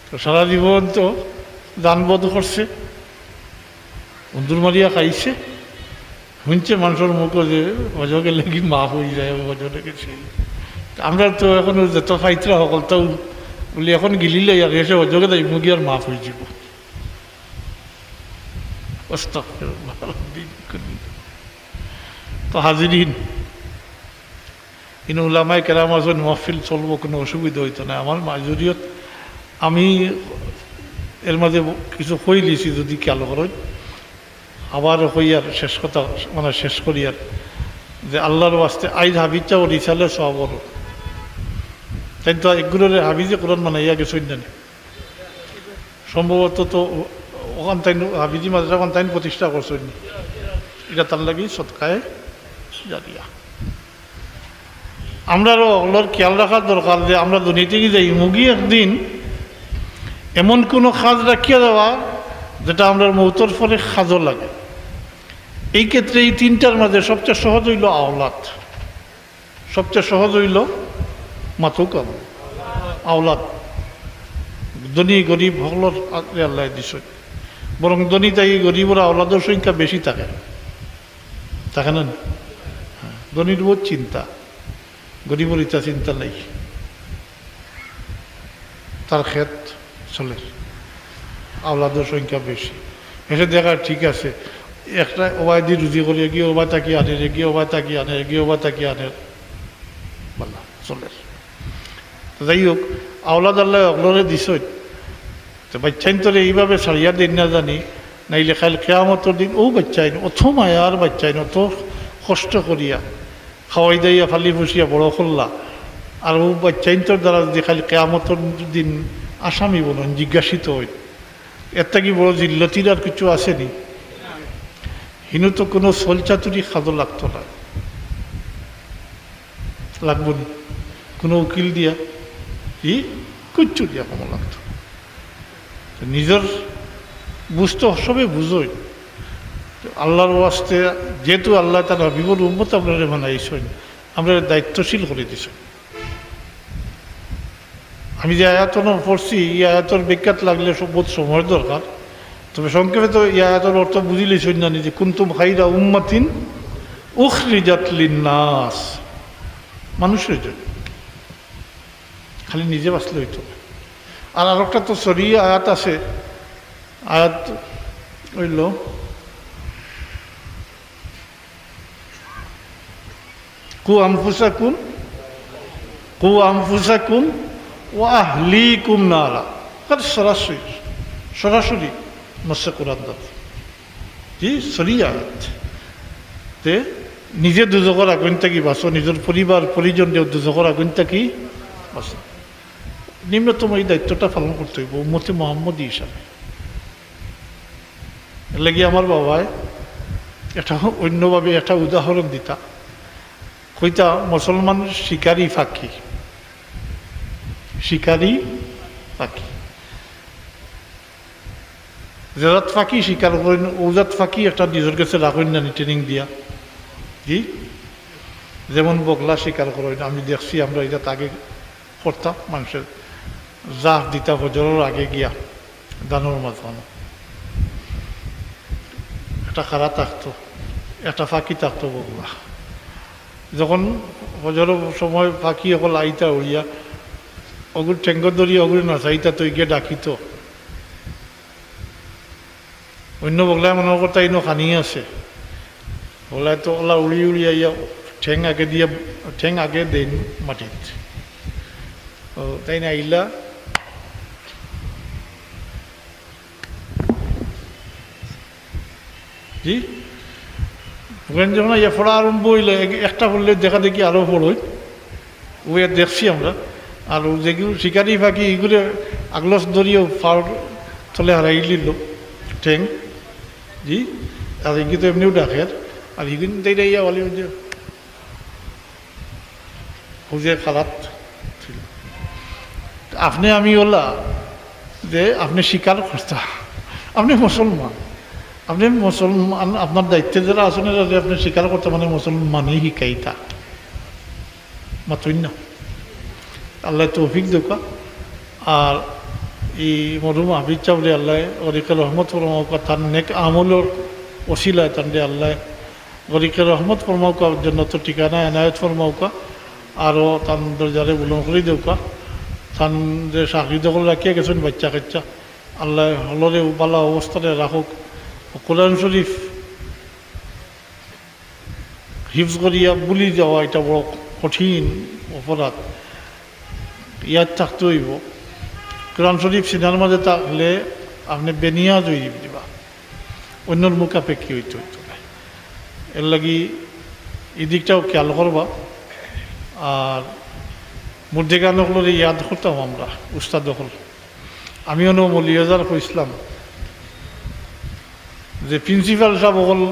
তো সারা জীবন তো দানবোধ করছে, উন্দুর মারিয়া খাইছে, শুনছে মানুষের মুখ যে হজ গেলে কি মাফ হয়ে যায়, হজরে গেছে। আমরা তো এখন যত ফাইতরা সকল তো বলি এখন গিলিলে এসে হজকে যাই মুগি আর মাফ হয়ে যাব। তো হাজিরিন, কিন্তু ওলামায়ে কেরাম আছেন, মহফিল চলবো, কোনো অসুবিধা হইতো না। আমার মাজুরিয়ত আমি এর মাঝে কিছু কই লিছি, যদি খেয়াল করেন আবার হই আর শেষ কথা মানে শেষ করি আর, যে আল্লাহর ওয়াস্তে আইজ হাবিজা ও রিসালে সব তাই তো একগুলোর হাবিজে কোরআন মানে ইয়া গেছেন না, সম্ভবত তো ওখান তাই হাবিজি মাদ্রাসা ওখান তাই প্রতিষ্ঠা করছেন, এটা তার লাগি সৎকায় জারিয়া। আমরাও ওগুলোর খেয়াল রাখার দরকার যে আমরা দুনিয়া থেকে যাই মুগি একদিন এমন কোনো কাজ রাখিয়া দেওয়া যেটা আমরা মৌতর ফলে কাজও লাগে। এই ক্ষেত্রে এই তিনটার মাঝে সবচেয়ে সহজ হইল আওলাদ, সবচেয়ে সহজ হইল মাতুকাম আওলাদ। ধনী গরিব সকলের আল্লাহ দিছে, বরং ধনী তাই গরিবরা আওলাদের সংখ্যা বেশি থাকে, থাকে না? ধনীর বহুত চিন্তা, গরিবের ইচ্ছা চিন্তা নেই, তার ক্ষেত চলে, আওলাদের সংখ্যা বেশি। এসে দেখা ঠিক আছে, একটা ওবাই দিয়ে রুজি করি, গিয়ে ওবাই তাকি আনে, গিয়ে ওবাই তাকি আনে, গিয়ে ওবাই তাকি আনে, বলা চলে। যাই হোক, আওলাদ আল্লাহ অগলরে দিস, তো বাচ্চাইন তোরে এইভাবে ছাড়িয়া দিন না জানি, নাইলে খাইল কেয়ামতর দিন ও বাচ্চাইন অত মায়ার বাচ্চাইন অত কষ্ট করিয়া খাওয়াই দাইয়া ফালি ফুসিয়া বড় করলা, আর ও বাচ্চাইন তোর দ্বারা যদি খালি কেয়ামতর দিন আসামি বলুন জিজ্ঞাসিত হই, এর কি বড় জিল্লতির আর কিছু আসেনি? হিনু তো কোনো সলচাতুরি খাদো লাগতো না, লাগবো নি কোনো উকিল দিয়া কি কিচ্ছু দিয়া কম লাগতো। নিজের বুঝতে সবে বুঝোই আল্লাহর ওয়াস্তে, যেহেতু আল্লাহ তার হাবিবুর উম্মত আপনারা বানাইছেন, আমরা দায়িত্বশীল করে দিছ। আমি যে আয়াতন পড়ছি, এই আয়াতর বিখ্যাত লাগলে বহুত সময়ের দরকার, তবে সংক্ষেপে তো এই আয়াতর অর্থ বুঝিলেছেন না, যে কুনতুম খাইরা উম্মাতিন উখরিজাত লিন্নাস, মানুষের জন্য, খালি নিজে বাঁচলে হইতো না। আর আরেকটা তো সরি আয়াত আছে, আয়াত হইল কু আনফুসাকুম ওয়া আহলিকুম নারা, সরাসরি সরাসরি নসে কোরআন দাও, জি সরি আয়াত। তে নিজে দুজকর আগুন থাকি বাঁচো, নিজের পরিবার পরিজন দুজকর আগুন থাকি বাঁচো। নিম্নতম এই দায়িত্বটা পালন করতে হইব উম্মতে মুহাম্মদী হিসাবে। এর লাগি আমার বাবায় এটা অন্যভাবে একটা উদাহরণ দিতা, কইতা মুসলমান শিকারি ফাঁকি, শিকারি ফাঁকি, জেরাত ফাঁকি শিকার করেন, ওজাত ফাঁকি একটা নিজের কাছে রাখেন না ট্রেনিং দিয়া, কি যেমন বগলা শিকার করেন। আমি দেখছি আমরা এটা আগে করতাম, মানুষের জাহ দিতা হজরের আগে গিয়া দানোর মাঝখানে একটা খাড়া থাকতো, একটা ফাঁকি থাকতো বগলা। যখন হজরের সময় ফাঁকি অকল আইতা উড়িয়া অগুর ঠেঙ্গ ধরিয়া অগুর নাচাইতা তো গিয়ে ডাকিত, অন্য বগলায় মনে কথা ইনো খানি আছে, বগলায় তো ওলা উড়ি উড়ি আইয়া ঠেং আগে দেন মাটিত। ও তাই না আইলা জি ওখানে যখন ইয়া পড়া আরম্ভ হইলে একটা পড়লে দেখা দেখি আরও পড়ই, ও দেখছি আমরা। আর যেগুলো শিকারি ফাঁকি এগুলো আগলস ধরিয়েও ফাউর তলে হারাই নিল ঠেং জি। আর এগুলো তো এমনিও ডাকে, আর এগুলো তাই ইয়া বলে যে হুজে খারাপ ছিল। আপনি আমি ওলা যে আপনি স্বীকার করতা, আপনি মুসলমান, আপনি মুসলমান, আপনার দায়িত্বে যারা আছেন যে আপনি স্বীকার করতে মানে মুসলমানই শিকাইতা মাতুই না। আল্লাহ তৌফিক দেখা। আর এই মরুম হাফিজ চাবলে আল্লাহ গরিকে রহমত ফরমাউকা, তার নেক আমলের ওসিলায় তান্ডে আল্লাহ গরিকে রহমত ফরমাউকা, জন্নত ঠিকানা এনায়ত ফরমাউকা, আরও তান দরজারে বুলন করে দেউকা। তান যে চাকরি দখল রাখিয়া গেছেন বাচ্চা কাচ্চা, আল্লাহ হলরে বালা অবস্থাতে রাখুক। কোরআন শরীফ হিফজ করিয়া বুলি যাওয়া এটা বড় কঠিন অপরাধ, ইয়াদ থাকতে হইব। কোরআন শরীফ সিনার মাঝে থাকলে আপনি বেনিয়াজ হয়ে দিবা, অন্যর মুখাপেক্ষী হইতে হইতো না। এর লাগি এই দিকটাও খেয়াল করবা। আর মুর্দেগান হলরে ইয়াদ করতাম আমরা উস্তাদ হল। আমিও মলিয়াজার কইসলাম যে প্রিন্সিপাল সাহেব হল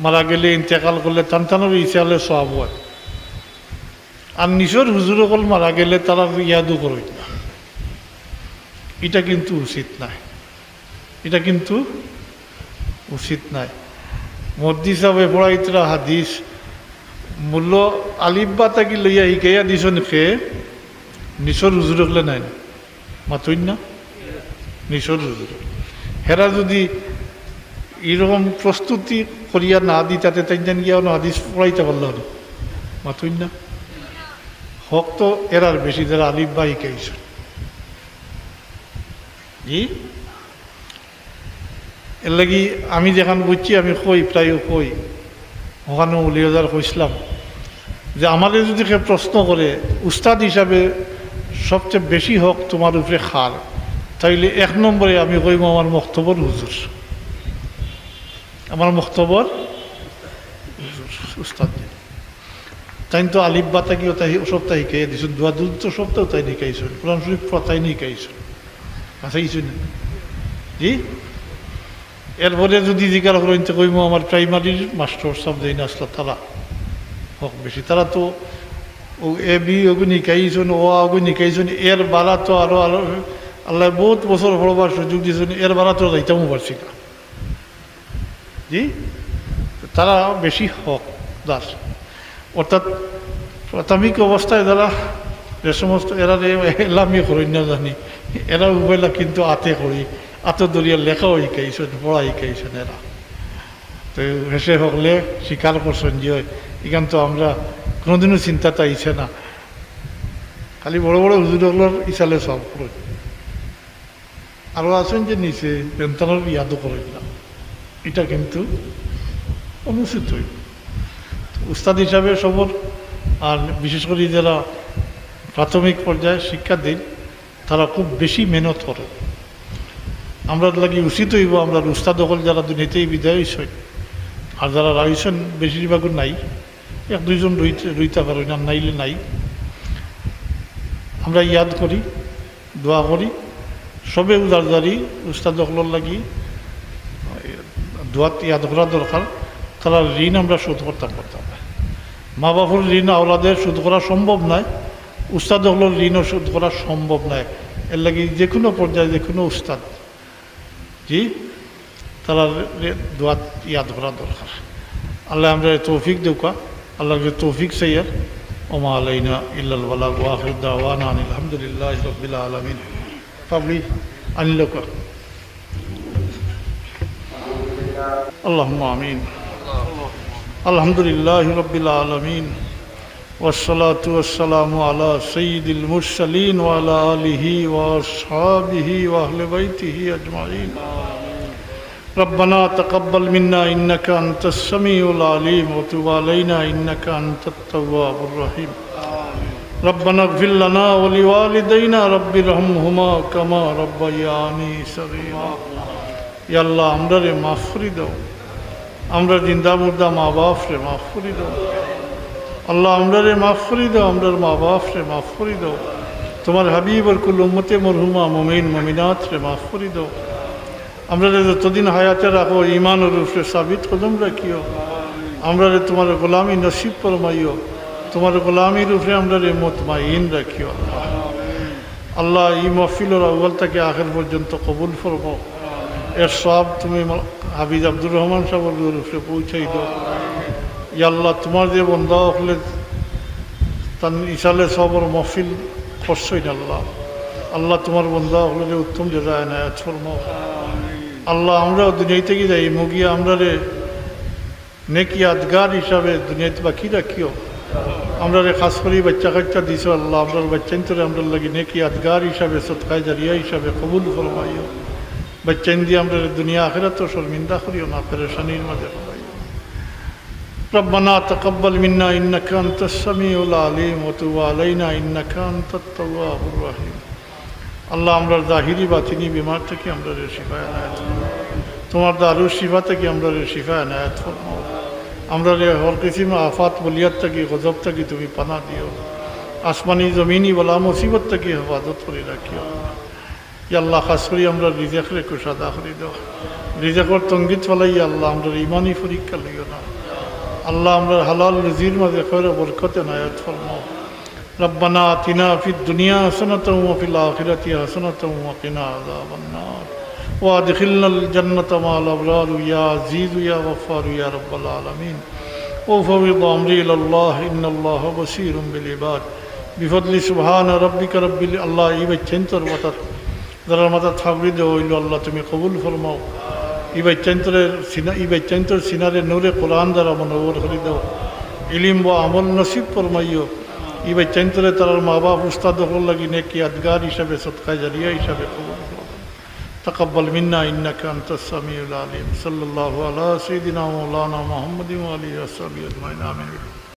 মারা গেলে ইন্তেকাল করলে টানটানোর ইচ্ছালে সব হয়, আর নিজের হুজুর হল মারা গেলে তারা ইয়াদও করে না। এটা কিন্তু উচিত নাই, এটা কিন্তু উচিত নাই। মদ্দি সাহেবে পড়াইতরা হাদিস মূল্য আলিব্বা তাকি লইয়া শিকাইয়া দিছন খেয়ে নিচর হুজুর হলে নাই না মাতুই না নিচর হুজুর। হেরা যদি এরকম প্রস্তুতি করিয়া না দি তাতে তাই জান গিয়া হাদিস পড়াইতে পারল না মাতুই না। হক তো এরার বেশি যারা আলিব্বা শিকাইছ জি। এর লাগি আমি যেখান বুঝছি আমি কই প্রায় কই ওখানে উলিয়াদার কইসলাম যে আমাদের যদি কেউ প্রশ্ন করে উস্তাদ হিসাবে সবচেয়ে বেশি হক তোমার উপরে খার, তাইলে এক নম্বরে আমি কইব আমার মক্তবর হুজুর, আমার মক্তবর উস্তাদ। তাই তো আলিব্বা তাকিও তাই সপ্তাহ শিকাই দিয়েছেন, দোয়া দুধ সপ্তাহ তাই শিকাইছেন, কোরআন শরীফ তাই শিকাইছেন আচ্ছা কিছু না জি। এরপরে যদি জিজ্ঞার করেন তো কইব আমার প্রাইমারির মাস্টার সব দেই না আসলো তারা হক বেশি, তারা তো ও এ বি ওগু নিকাইছেন, ও আগু নিকাইছেন, এর বালা তো আরো আরো আল্লাহ বহুত বছর পড়বার সুযোগ দিয়েছেন, এর বালা তো যাইতামও পারছি না জি। তারা বেশি হক দাস। অর্থাৎ প্রাথমিক অবস্থায় যারা যে সমস্ত এরা এলামি করেন না জানি, এরা উভয়লা কিন্তু আতে করি, আত দরিয়া লেখাও শিকাইছেন, পড়া শিকাইছেন এরা। তো হেসে হকলে স্বীকার করছেন যে এখান তো আমরা কোনোদিনও চিন্তাটা আইছে না, খালি বড় বড় হুজুর হকলের ইচালে সব করে। আরও আছেন যে নিচে বেন্তানোর ইয়াদও করেন না, এটা কিন্তু অনুচিত হইব উস্তাদ হিসাবে সবর। আর বিশেষ করে যারা প্রাথমিক পর্যায়ে শিক্ষা দেন তারা খুব বেশি মেহনত করে। আমরা লাগি উচিত হইব আমরা উস্তাদ হল যারা দুনিয়াতেই বিদায় হয়েছে, আর যারা রয়েছেন বেশিরভাগও নাই, এক দুইজন রইতে পারে না, নাইলে নাই। আমরা ইয়াদ করি, দোয়া করি, সবে উদারদারি উস্তাদ হকলর লাগি দোয়াত ইয়াদ করা দরকার। তারা ঋণ আমরা শোধ করতাম মা বাপুর ঋণ আওলাদের শোধ করা সম্ভব নয়, উস্তাদ হকলর ঋণও শোধ করা সম্ভব নয়। এর লাগি যে কোনো পর্যায়ে যে কোনো উস্তাদ জি তারা দোয়াত ইয়াদ করা দরকার। আল্লাহ আমরা তৌফিক দেউকা, আল্লাহকে তৌফিক সাইয়ার। ওমা আলাইনা ইল্লাল বালাগ ওয়া আখিরু দাওয়ানা আনিল হামদুলিল্লাহি রাব্বিল আলামিন। পাবলি আনিলকা আল্লাহুম্মা আমিন। আলহামদুলিল্লাহি রাব্বিল আলামিন ওয়াসসালাতু ওয়াসসালামু আলা সাইয়্যিদিল মুরসালিন ওয়া আলা আলিহি ওয়া আসহাবিহি ওয়া আহলি বাইতিহি আজমাইন। ربنا تقبل منا إنك أنت السميع العليم وتب علينا إنك أنت التواب الرحيم ربنا اغفر لنا ولوالدينا رب ارحمهما كما ربياني صغيرا يا الله আমরা রে মাফ করে দাও আমরা জিন্দা মুর্দা মা বাপ রে মাফ করে দাও আল্লাহ আমরা রে মাফ করে দাও আমরার মা বাপ রে মাফ করে দাও তোমার হাবিব আর কুল উম্মতে মরহুমা মুমিন মুমিনাত রে মাফ করে দাও আমরা রে যতদিন হায়াতে রাখো ঈমানের উপরে সাবিত কদম রাখিও আমরা রে তোমার গোলামি নসিব ফরমাইও তোমার গোলামির উপরে আমরা রে মুতমাইন রাখিও আল্লাহ এই মাহফিলের আউয়াল থেকে আখির পর্যন্ত কবুল ফরমাও এর সব তুমি হাফিজ আব্দুর রহমান সাহেবের উপরে পৌঁছাই দাও ইয়া আল্লাহ তোমার যে বন্ধা হলে তার ইসালে সবর মাহফিল করছই না আল্লাহ আল্লাহ তোমার বন্ধা হলে উত্তম জাযা এনায়েত ফরমাও আল্লাহ আমরা দুনিয়া থেকে যাই মুগিয়া আমরা রে নেকি আদগার হিসাবে দুনিয়াতে বাকি রাখিও আমরা রে খাস করে বাচ্চা কাচ্চা দিছো আল্লাহ আমরা বাচ্চান তোরে আমরা লাগি নেকি আদগার হিসাবে সদকায়ে জারিয়া হিসাবে কবুল ফরমাইও বাচ্চান দিয়ে আমরা দুনিয়া আখিরাত শর্মিন্দা করিও না পেরেশানির মধ্যে ফরমাইও ربنا تقبل منا إنك أنت السميع العليم وتب علينا إنك أنت التواب الرحيم আল্লাহ আমরা জাহিরি বাতিনি বিমার থেকে আমরা রে শিফা এনায়েত তোমার দারুর শিফা থেকে আমরা রে শিফা এনায়েত ফরমাও আমরা রে হর কিসিম আফাত বলিয়াত থেকে গজব থেকে তুমি পানা দিও আসমানি জমিনি বলা মুসিবত থেকে হেফাজত করে রাখিও ইয়া আল্লাহ খাস করি আমরা রিজেক রে কুশাদা করে দাও রিজেকর তঙ্গিত ফলাই আল্লাহ আমরা ইমানি পরীক্ষা লইও না আল্লাহ আমরা হালাল রুজির মাঝে খৈর বরকত এনায়েত ফরমাও ربنا آتنا في الدنيا حسنة وفي الآخرة حسنة وقنا عذاب النار وادخلنا الجنة مع الأبرار يا عزيز يا غفار يا رب العالمين وفوض أمري إلى الله إن الله بصير بالعباد بفضل سبحان ربك رب الله ইবাচ্চেন্তর মাতা যারা মাতা থাবরি দেও হইল আল্লাহ তুমি কবুল ফরমাও ইবাচ্চেন্তর সিনারে নূরে কোরআন দ্বারা মনোবর করে দাও ইলিম ও আমল নসিব ফরমাইও এই বাচ্চান্তরে তার মা বাপ উস্তাদ লাগি নেকি আদগার হিসাবে সদকায়ে জারিয়া হিসাবে কবুল করো তাকাব্বাল মিন্না ইন্নাকা আনতাস সামিউল আলিম সাল্লাল্লাহু আলা সাইয়্যিদিনা মাওলানা মুহাম্মাদিন ওয়া আলিহি ওয়া সাহবিহি আজমাইন আমিন